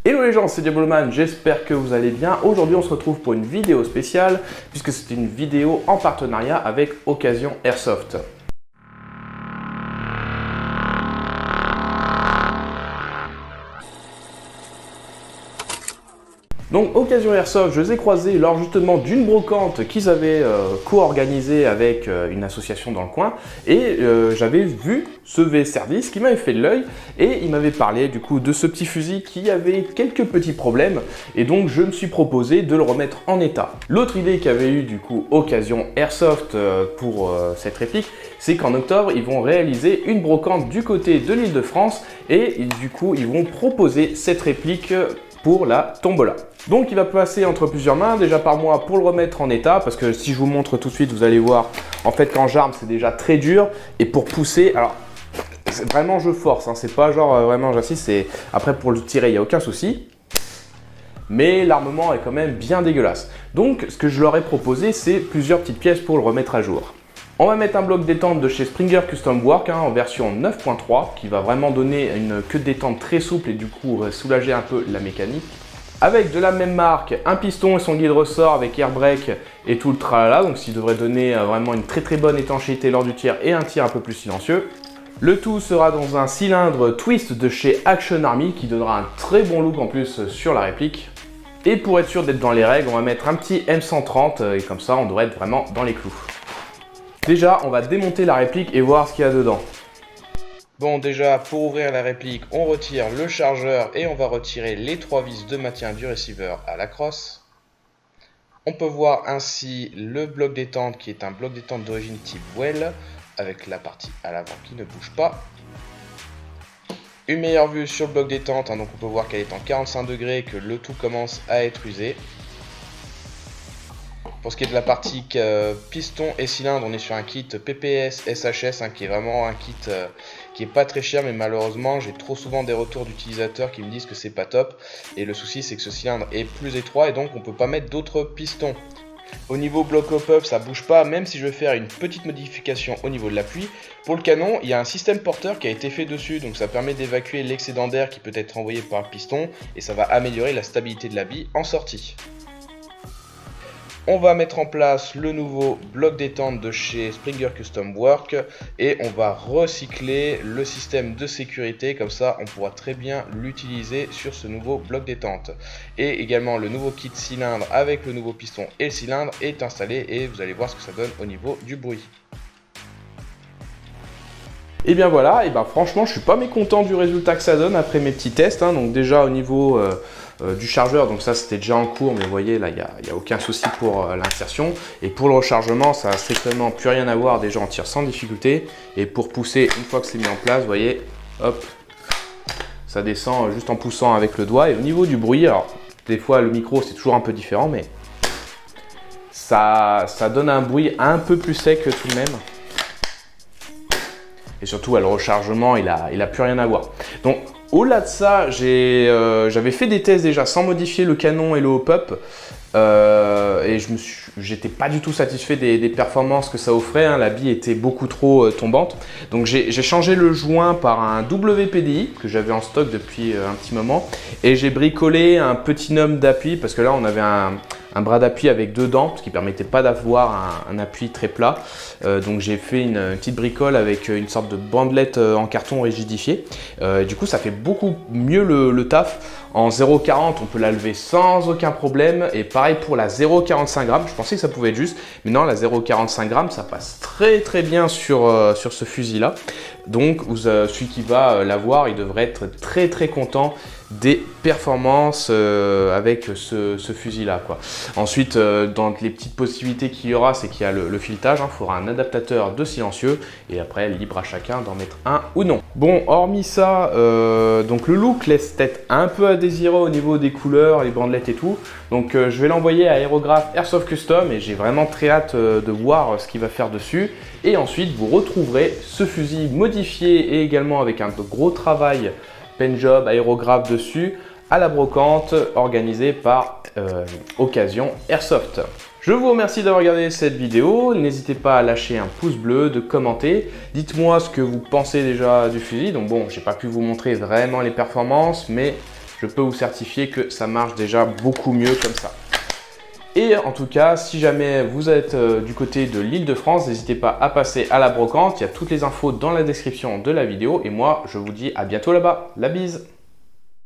Hello les gens, c'est Diaboloman, j'espère que vous allez bien. Aujourd'hui on se retrouve pour une vidéo spéciale puisque c'est une vidéo en partenariat avec Occasion Airsoft. Donc Occasion Airsoft, je les ai croisés lors justement d'une brocante qu'ils avaient co-organisée avec une association dans le coin et j'avais vu ce V-Service qui m'avait fait de l'œil et il m'avait parlé du coup de ce petit fusil qui avait quelques petits problèmes et donc je me suis proposé de le remettre en état. L'autre idée qu'avait eu du coup Occasion Airsoft pour cette réplique, c'est qu'en octobre ils vont réaliser une brocante du côté de l'Île-de-France et du coup ils vont proposer cette réplique pour la tombola. Donc il va passer entre plusieurs mains, déjà par moi pour le remettre en état, parce que si je vous montre tout de suite, vous allez voir, en fait quand j'arme c'est déjà très dur, et pour pousser, alors vraiment je force, hein, c'est pas genre vraiment j'insiste, c'est après pour le tirer il n'y a aucun souci, mais l'armement est quand même bien dégueulasse. Donc ce que je leur ai proposé c'est plusieurs petites pièces pour le remettre à jour. On va mettre un bloc détente de chez Springer Custom Work en version 9.3 qui va vraiment donner une queue de détente très souple et du coup soulager un peu la mécanique. Avec de la même marque, un piston et son guide ressort avec air brake et tout le tralala, donc ce qui devrait donner vraiment une très bonne étanchéité lors du tir et un tir un peu plus silencieux. Le tout sera dans un cylindre twist de chez Action Army qui donnera un très bon look en plus sur la réplique. Et pour être sûr d'être dans les règles, on va mettre un petit M130 et comme ça on devrait être vraiment dans les clous. Déjà, on va démonter la réplique et voir ce qu'il y a dedans. Bon, déjà, pour ouvrir la réplique, on retire le chargeur et on va retirer les 3 vis de maintien du receiver à la crosse. On peut voir ainsi le bloc détente qui est un bloc détente d'origine type Well avec la partie à l'avant qui ne bouge pas. Une meilleure vue sur le bloc détente, donc on peut voir qu'elle est en 45 degrés et que le tout commence à être usé. Pour ce qui est de la partie piston et cylindre, on est sur un kit PPS SHS qui est vraiment un kit qui est pas très cher, mais malheureusement j'ai trop souvent des retours d'utilisateurs qui me disent que c'est pas top. Et le souci c'est que ce cylindre est plus étroit et donc on peut pas mettre d'autres pistons. Au niveau bloc hop-up ça bouge pas, même si je vais faire une petite modification au niveau de l'appui. Pour le canon, il y a un système porteur qui a été fait dessus, donc ça permet d'évacuer l'excédent d'air qui peut être envoyé par le piston et ça va améliorer la stabilité de la bille en sortie. On va mettre en place le nouveau bloc détente de chez Springer Custom Work et on va recycler le système de sécurité, comme ça on pourra très bien l'utiliser sur ce nouveau bloc détente. Et également le nouveau kit cylindre avec le nouveau piston et le cylindre est installé et vous allez voir ce que ça donne au niveau du bruit. Et bien voilà, et ben franchement je suis pas mécontent du résultat que ça donne après mes petits tests, donc déjà au niveau du chargeur, donc ça c'était déjà en cours, mais vous voyez là il n'y a aucun souci pour l'insertion. Et pour le rechargement ça n'a strictement plus rien à voir, déjà on tire sans difficulté. Et pour pousser, une fois que c'est mis en place, vous voyez, hop, ça descend juste en poussant avec le doigt. Et au niveau du bruit, alors des fois le micro c'est toujours un peu différent, mais ça donne un bruit un peu plus sec tout de même. Et surtout, le rechargement, il a plus rien à voir. Donc, au-delà de ça, j'avais fait des tests déjà sans modifier le canon et le hop-up. Et j'étais pas du tout satisfait des performances que ça offrait. La bille était beaucoup trop tombante. Donc, j'ai changé le joint par un WPDI que j'avais en stock depuis un petit moment. Et j'ai bricolé un petit gnome d'appui parce que là, on avait un bras d'appui avec 2 dents, ce qui ne permettait pas d'avoir un appui très plat. Donc j'ai fait une petite bricole avec une sorte de bandelette en carton rigidifié. Du coup ça fait beaucoup mieux le taf. En 0,40 on peut la lever sans aucun problème. Et pareil pour la 0,45 grammes, je pensais que ça pouvait être juste. Mais non, la 0,45 grammes ça passe très bien sur ce fusil là. Donc celui qui va l'avoir, il devrait être très content des performances avec ce fusil là quoi. Ensuite dans les petites possibilités qu'il y aura, c'est qu'il y a le filetage, il faudra un adaptateur de silencieux et après libre à chacun d'en mettre un ou non. Bon, hormis ça, donc le look laisse peut-être un peu à désirer au niveau des couleurs, les bandelettes et tout. Donc je vais l'envoyer à Aérographe Airsoft Custom et j'ai vraiment très hâte de voir ce qu'il va faire dessus. Et ensuite vous retrouverez ce fusil modifié et également avec un gros travail pen job, aérographe dessus, à la brocante organisée par Occasion Airsoft. Je vous remercie d'avoir regardé cette vidéo, n'hésitez pas à lâcher un pouce bleu, de commenter, dites-moi ce que vous pensez déjà du fusil. Donc bon, j'ai pas pu vous montrer vraiment les performances, mais je peux vous certifier que ça marche déjà beaucoup mieux comme ça. Et en tout cas, si jamais vous êtes du côté de l'Île-de-France, n'hésitez pas à passer à la brocante. Il y a toutes les infos dans la description de la vidéo. Et moi, je vous dis à bientôt là-bas. La bise!